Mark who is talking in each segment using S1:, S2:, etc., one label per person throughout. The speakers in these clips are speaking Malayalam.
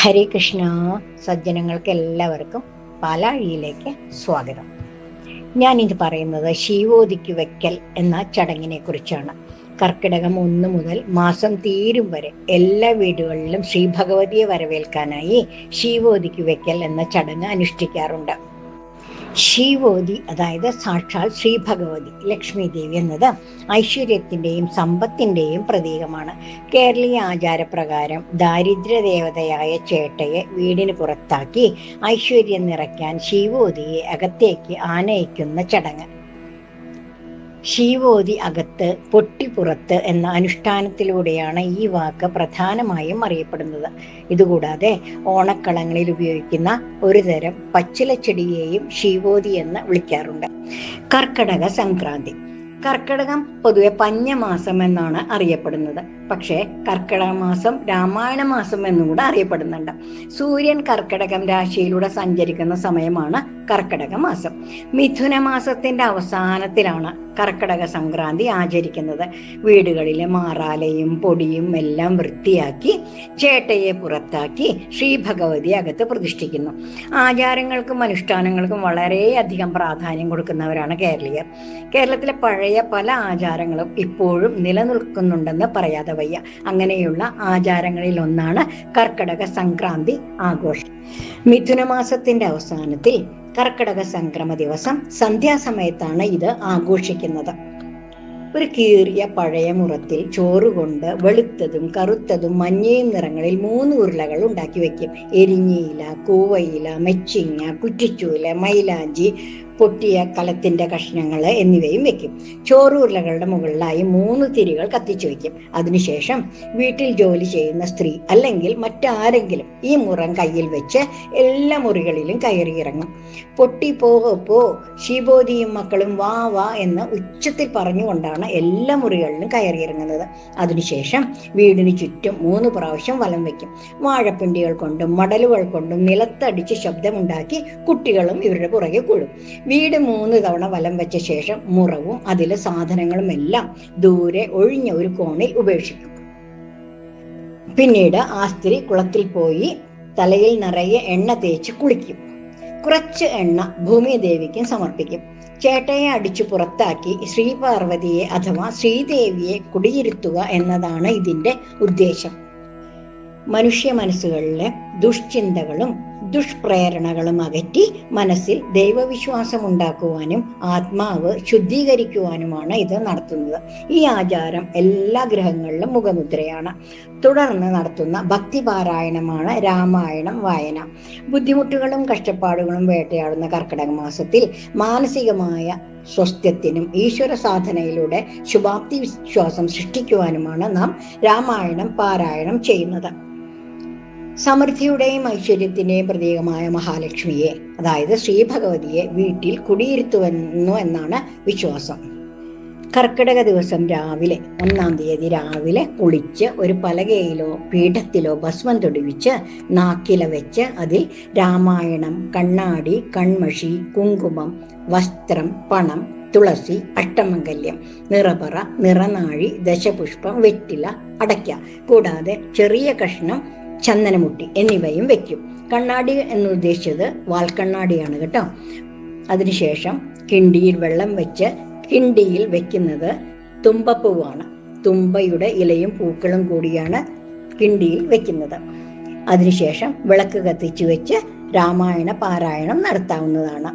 S1: ഹരേ കൃഷ്ണ. സജ്ജനങ്ങൾക്ക് എല്ലാവർക്കും പാലാഴിയിലേക്ക് സ്വാഗതം. ഞാനിത് പറയുന്നത് ശീവോദിക്ക് വെക്കൽ എന്ന ചടങ്ങിനെ കുറിച്ചാണ്. കർക്കിടകം 1 മുതൽ മാസം തീരും വരെ എല്ലാ വീടുകളിലും ശ്രീ ഭഗവതിയെ വരവേൽക്കാനായി ശീവോദിക്ക് വെക്കൽ എന്ന ചടങ്ങ് അനുഷ്ഠിക്കാറുണ്ട്. ശീവോദി അതായത് സാക്ഷാൽ ശ്രീ ഭഗവതി ലക്ഷ്മി ദേവി എന്നത് ഐശ്വര്യത്തിന്റെയും സമ്പത്തിന്റെയും പ്രതീകമാണ്. കേരളീയ ആചാരപ്രകാരം ദാരിദ്ര്യ ദേവതയായ ചേട്ടയെ വീടിന് പുറത്താക്കി ഐശ്വര്യം നിറയ്ക്കാൻ ശീവോദിയെ അകത്തേക്ക് ആനയിക്കുന്ന ചടങ്ങ്. ശീവോദി അകത്ത് പൊട്ടിപ്പുറത്ത് എന്ന അനുഷ്ഠാനത്തിലൂടെയാണ് ഈ വാക്ക് പ്രധാനമായും അറിയപ്പെടുന്നത്. ഇതുകൂടാതെ ഓണക്കളങ്ങളിൽ ഉപയോഗിക്കുന്ന ഒരു തരം പച്ചിലച്ചെടിയെയും ശീവോദി എന്ന് വിളിക്കാറുണ്ട്. കർക്കടക സംക്രാന്തി. കർക്കടകം പൊതുവെ പഞ്ഞമാസം എന്നാണ് അറിയപ്പെടുന്നത്. പക്ഷേ കർക്കടക മാസം രാമായണ മാസം എന്നുകൂടെ അറിയപ്പെടുന്നുണ്ട്. സൂര്യൻ കർക്കടകം രാശിയിലൂടെ സഞ്ചരിക്കുന്ന സമയമാണ് കർക്കടക മാസം. മിഥുന മാസത്തിന്റെ അവസാനത്തിലാണ് കർക്കടക സംക്രാന്തി ആചരിക്കുന്നത്. വീടുകളിലെ മാറാലയും പൊടിയും എല്ലാം വൃത്തിയാക്കി ചേട്ടയെ പുറത്താക്കി ശ്രീ ഭഗവതി അകത്ത് പ്രതിഷ്ഠിക്കുന്നു. ആചാരങ്ങൾക്കും അനുഷ്ഠാനങ്ങൾക്കും വളരെയധികം പ്രാധാന്യം കൊടുക്കുന്നവരാണ് കേരളീയർ. കേരളത്തിലെ പഴയ പല ആചാരങ്ങളും ഇപ്പോഴും നിലനിൽക്കുന്നുണ്ടെന്ന് പറയാതെ വയ്യ. അങ്ങനെയുള്ള ആചാരങ്ങളിൽ ഒന്നാണ് കർക്കടക സംക്രാന്തി ആഘോഷം. മിഥുന മാസത്തിന്റെ അവസാനത്തിൽ കർക്കടക സംക്രമ ദിവസം സന്ധ്യാസമയത്താണ് ഇത് ആഘോഷിക്കുന്നത്. ഒരു കീറിയ പഴയ മുറത്തിൽ ചോറുകൊണ്ട് വെളുത്തതും കറുത്തതും മഞ്ഞയും നിറങ്ങളിൽ 3 ഉരുളകൾ ഉണ്ടാക്കി വെക്കും. എരിഞ്ഞയില, കൂവയില, മെച്ചിങ്ങ, കുറ്റിച്ചൂല, മൈലാഞ്ചി, പൊട്ടിയ കലത്തിന്റെ കഷ്ണങ്ങൾ എന്നിവയും വെക്കും. ചോറുരുളകളുടെ മുകളിലായി 3 തിരികൾ കത്തിച്ചു വെക്കും. അതിനുശേഷം വീട്ടിൽ ജോലി ചെയ്യുന്ന സ്ത്രീ അല്ലെങ്കിൽ മറ്റാരെങ്കിലും ഈ മുറം കയ്യിൽ വെച്ച് എല്ലാ മുറികളിലും കയറിയിറങ്ങും. പൊട്ടി പോ ശീബോദിയും മക്കളും വാ വാ എന്ന് ഉച്ചത്തിൽ പറഞ്ഞുകൊണ്ടാണ് എല്ലാ മുറികളിലും കയറിയിറങ്ങുന്നത്. അതിനുശേഷം വീടിന് ചുറ്റും 3 പ്രാവശ്യം വലം വെക്കും. വാഴപ്പിണ്ടികൾ കൊണ്ടും മടലുകൾ കൊണ്ടും നിലത്തടിച്ച് ശബ്ദമുണ്ടാക്കി കുട്ടികളും ഇവരുടെ പുറകെ കൂടും. വീട് 3 തവണ വലം വെച്ച ശേഷം മുറവും അതിലെ സാധനങ്ങളും എല്ലാം ദൂരെ ഒഴിഞ്ഞ ഒരു കോണിൽ ഉപേക്ഷിക്കും. പിന്നീട് ആ സ്ത്രീ കുളത്തിൽ പോയി തലയിൽ നിറയെ എണ്ണ തേച്ച് കുളിക്കും. കുറച്ച് എണ്ണ ഭൂമിദേവിക്കും സമർപ്പിക്കും. ചേട്ടയെ അടിച്ചു പുറത്താക്കി ശ്രീ പാർവതിയെ അഥവാ ശ്രീദേവിയെ കുടിയിരുത്തുക എന്നതാണ് ഇതിന്റെ ഉദ്ദേശം. മനുഷ്യ മനസ്സുകളിലെ ദുഷ്ചിന്തകളും ദുഷ്പ്രേരണകളും അകറ്റി മനസ്സിൽ ദൈവവിശ്വാസം ഉണ്ടാക്കുവാനും ആത്മാവ് ശുദ്ധീകരിക്കുവാനുമാണ് ഇത് നടത്തുന്നത്. ഈ ആചാരം എല്ലാ ഗ്രഹങ്ങളിലും മുഖമുദ്രയാണ്. തുടർന്ന് നടത്തുന്ന ഭക്തിപാരായണമാണ് രാമായണം വായന. ബുദ്ധിമുട്ടുകളും കഷ്ടപ്പാടുകളും വേട്ടയാടുന്ന കർക്കിടക മാസത്തിൽ മാനസികമായ സ്വസ്ഥ്യത്തിനും ഈശ്വര സാധനയിലൂടെ ശുഭാപ്തി വിശ്വാസം സൃഷ്ടിക്കുവാനുമാണ് നാം രാമായണം പാരായണം ചെയ്യുന്നത്. സമൃദ്ധിയുടെയും ഐശ്വര്യത്തിന്റെയും പ്രതീകമായ മഹാലക്ഷ്മിയെ അതായത് ശ്രീ ഭഗവതിയെ വീട്ടിൽ കുടിയിരുത്തുവന്നു എന്നാണ് വിശ്വാസം. കർക്കിടക ദിവസം രാവിലെ 1-ാം തീയതി രാവിലെ കുളിച്ച് ഒരു പലകയിലോ പീഠത്തിലോ ഭസ്മം തൊടിവിച്ച് നാക്കില വെച്ച് അതിൽ രാമായണം, കണ്ണാടി, കൺമഷി, കുങ്കുമം, വസ്ത്രം, പണം, തുളസി, അഷ്ടമംഗല്യം, നിറപറ, നിറനാഴി, ദശപുഷ്പം, വെറ്റില, അടയ്ക്ക കൂടാതെ ചെറിയ കഷ്ണം ചന്ദനമുട്ടി എന്നിവയും വെക്കും. കണ്ണാടി എന്ന് ഉദ്ദേശിച്ചത് വാൽക്കണ്ണാടിയാണ് കേട്ടോ. അതിനുശേഷം കിണ്ടിയിൽ വെള്ളം വെച്ച് കിണ്ടിയിൽ വെക്കുന്നത് തുമ്പപ്പൂവാണ്. തുമ്പയുടെ ഇലയും പൂക്കളും കൂടിയാണ് കിണ്ടിയിൽ വെക്കുന്നത്. അതിനുശേഷം വിളക്ക് കത്തിച്ചു വെച്ച് രാമായണ പാരായണം നടത്താവുന്നതാണ്.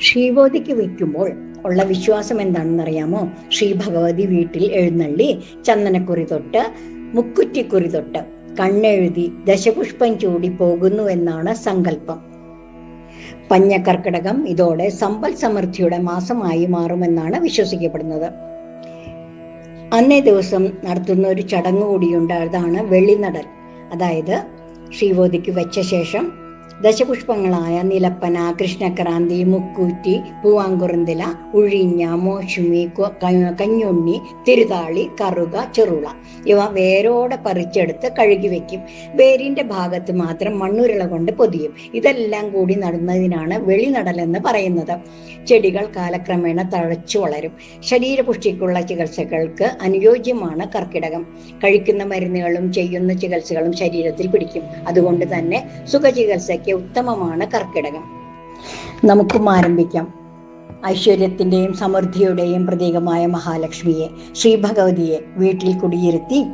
S1: ശ്രീബോധിക്ക് വെക്കുമ്പോൾ ഉള്ള വിശ്വാസം എന്താണെന്നറിയാമോ? ശ്രീ ഭഗവതി വീട്ടിൽ എഴുന്നള്ളി ചന്ദനക്കുറി തൊട്ട് മുക്കുറ്റിക്കുറി തൊട്ട് കണ്ണെഴുതി ദശപുഷ്പം ചൂടി പോകുന്നു എന്നാണ് സങ്കല്പം. പഞ്ഞക്കർക്കിടകം ഇതോടെ സമ്പൽ സമൃദ്ധിയുടെ മാസമായി മാറുമെന്നാണ് വിശ്വസിക്കപ്പെടുന്നത്. അന്നേ ദിവസം നടത്തുന്ന ഒരു ചടങ്ങ് കൂടിയുണ്ട്. അതാണ് വെള്ളിനടൽ. അതായത് ശ്രീബോധിക്ക് വെച്ച ശേഷം ദശപുഷ്പങ്ങളായ നിലപ്പന, കൃഷ്ണക്രാന്തി, മുക്കൂറ്റി, പൂവാങ്കുറുന്തില, ഉഴിഞ്ഞ, മോശുമി, കഞ്ഞുണ്ണി, തിരുതാളി, കറുക, ചെറുള ഇവ വേരോടെ പറിച്ചെടുത്ത് കഴുകി വെക്കും. വേരിന്റെ ഭാഗത്ത് മാത്രം മണ്ണുരുള കൊണ്ട് പൊതിയും. ഇതെല്ലാം കൂടി നടുന്നതിനാണ് വെളിനടലെന്ന് പറയുന്നത്. ചെടികൾ കാലക്രമേണ തഴച്ചു വളരും. ശരീരപുഷ്ടിക്കുള്ള ചികിത്സകൾക്ക് അനുയോജ്യമാണ് കർക്കിടകം. കഴിക്കുന്ന മരുന്നുകളും ചെയ്യുന്ന ചികിത്സകളും ശരീരത്തിൽ പിടിക്കും. അതുകൊണ്ട് തന്നെ സുഖചികിത്സയ്ക്ക് ഉത്തമമാണ് കർക്കിടകം. നമുക്കും ആരംഭിക്കാം. ഐശ്വര്യത്തിന്റെയും സമൃദ്ധിയുടെയും പ്രതീകമായ മഹാലക്ഷ്മിയെ, ശ്രീ ഭഗവതിയെ വീട്ടിൽ കുടിയിരുത്തി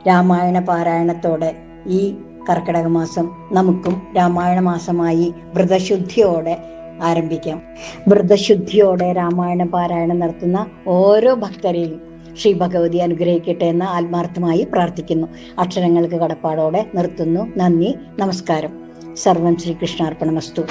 S1: രാമായണ പാരായണത്തോടെ ഈ കർക്കിടക മാസം നമുക്കും രാമായണ മാസമായി വ്രതശുദ്ധിയോടെ ആരംഭിക്കാം. വ്രതശുദ്ധിയോടെ രാമായണ പാരായണം നടത്തുന്ന ഓരോ ഭക്തരെയും ശ്രീ ഭഗവതി അനുഗ്രഹിക്കട്ടെ എന്ന് ആത്മാർത്ഥമായി പ്രാർത്ഥിക്കുന്നു. അക്ഷരങ്ങൾക്ക് കടപ്പാടോടെ നിർത്തുന്നു. നന്ദി, നമസ്കാരം. സർവം ശ്രീകൃഷ്ണാർപ്പണമസ്തു.